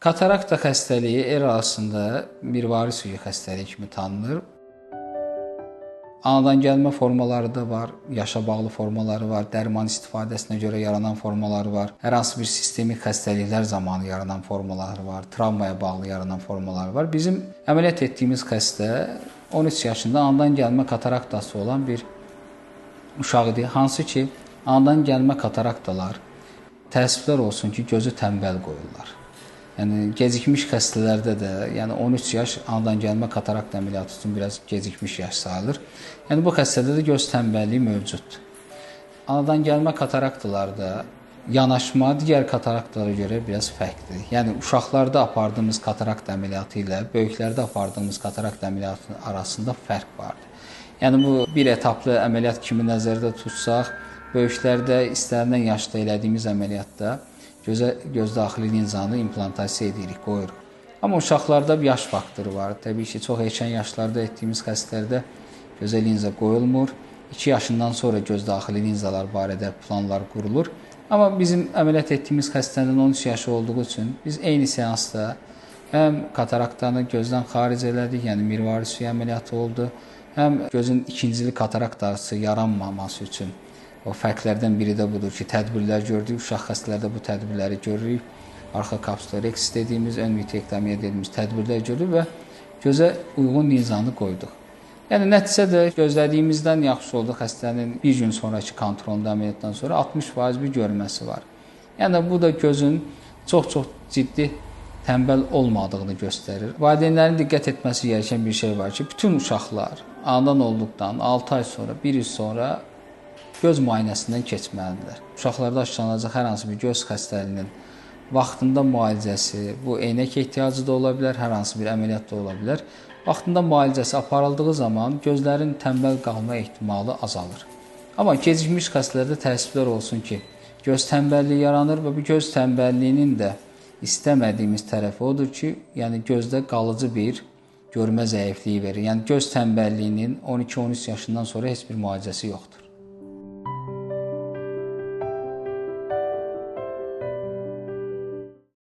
Katarakta xəstəliyi el arasında mirvari suyu xəstəliyi kimi tanınır. Anadan gəlmə formaları da var, yaşa bağlı formaları var, dərman istifadəsinə görə yaranan formaları var, hər hansı bir sistemik xəstəliklər zamanı yaranan formaları var, travmaya bağlı yaranan formaları var. Bizim əməliyyat etdiyimiz xəstə 13 yaşında anadan gəlmə kataraktası olan bir uşaq idi, hansı ki, anadan gəlmə kataraktalar təəssüflər olsun ki, gözü tənbəl qoyurlar. Yəni gecikmiş xəstələrdə də, yəni 13 yaş anadan gəlmə katarakt əməliyyatı üçün biraz gecikmiş yaş sayılır. Yəni bu xəstədə də göz tənbəlliyi mövcuddur. Anadan gəlmə kataraktalarda yanaşma digər kataraktalara görə biraz fərqlidir. Yəni uşaqlarda apardığımız katarakt əməliyyatı ilə böyüklərdə apardığımız katarakt əməliyyatı arasında fərq vardır. Yəni bu bir etaplı əməliyyat kimi nəzərdə tutsaq, böyüklərdə istənilən yaşda elədiyimiz əməliyyatda göz daxili linzanı implantasiya edirik, qoyuruq. Amma uşaqlarda bir yaş faktoru var. Təbii ki, çox erkən yaşlarda etdiyimiz xəstələrdə gözə linza qoyulmur. 2 yaşından sonra göz daxili linzalar barədə planlar qurulur. Amma bizim əməliyyat etdiyimiz xəstənin 13 yaşı olduğu üçün biz eyni seansda həm kataraktanı gözdən xaric elədik, yəni mirvari suyu əməliyyatı oldu, həm gözün ikincili kataraktası yaranmaması üçün o fərqlərdən biri də budur ki, tədbirlər gördük, uşaq xəstələrdə bu tədbirləri görürük. Arxa kapsulorex dediyimiz, ön vitrektomiya dediyimiz tədbirlər görürük və gözə uyğun linzanı qoyduq. Yəni nəticədə gözlədiyimizdən yaxşı oldu. Xəstənin bir gün sonraki kontrolunda əməliyyatdan sonra 60% bir görməsi var. Yəni bu da gözün çox ciddi tənbəl olmadığını göstərir. Valideynlərin diqqət etməsi gerəkən bir şey var ki, bütün uşaqlar anadan olduqdan 6 ay sonra, 1 il sonra göz müayinəsindən keçməlidirlər. Uşaqlarda aşılanacaq hər hansı bir göz xəstəliyinin vaxtında müalicəsi, bu eynək ehtiyacı da ola bilər, hər hansı bir əməliyyat da ola bilər. Vaxtında müalicəsi aparıldığı zaman gözlərin tənbəl qalma ehtimalı azalır. Amma gecikmiş xəstələrdə təəssüflər olsun ki, göz tənbəlliyi yaranır və bu göz tənbəlliyinin də istəmədiyimiz tərəfi odur ki, yəni gözdə qalıcı bir görmə zəifliyi verir. Yəni göz tənbəlliyinin 12-13 yaşından sonra heç bir müalicəsi yoxdur.